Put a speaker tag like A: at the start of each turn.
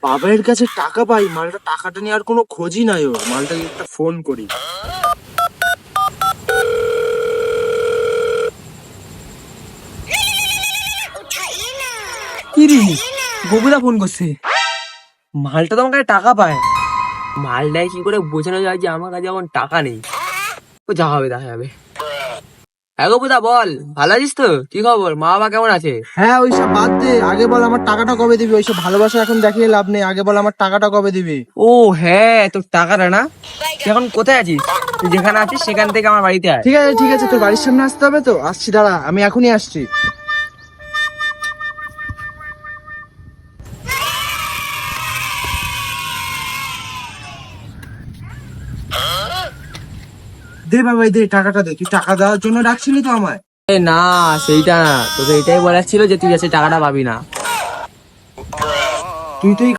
A: বাবার কাছে টাকা পাই, মালটা টাকাটা নিয়ে আর কোনো খোঁজই নাই ওর। মালটাকে একটা ফোন করি।
B: কি রে, গোকুদা ফোন করছে?
A: মালটা তো আমার কাছে টাকা পায়।
B: মালটায় কি করে বোঝানো যায় যে আমার কাছে এখন টাকা নেই? ও যা হবে দেখা যাবে। হ্যাঁ গোপুদা বল, ভালো আছিস তো? কি খবর, মা বাবা কেমন আছে?
A: হ্যাঁ, ওইসব বাদ দে, আগে বল আমার টাকাটা কবে দিবি? ওইসব ভালোবাসা এখন দেখিয়ে লাভ নেই, আগে বল আমার টাকাটা কবে দিবি?
B: ও হ্যাঁ, তোর টাকাটা না? তুই এখন কোথায় আছিস? তুই যেখানে আছিস সেখান থেকে আমার বাড়িতে আয়।
A: ঠিক আছে ঠিক আছে, তোর বাড়ির সামনে আসতে হবে তো? আসছি, দাঁড়া, আমি এখনই আসছি। দে বাবাই দে, টাকাটা দে। তুই টাকা দেওয়ার জন্য ডাকছিলি তো আমায়?
B: না, সেইটা না, তোকে এটাই বলার ছিল যে তুই আছে টাকাটা পাবি না।
A: তুই তো এই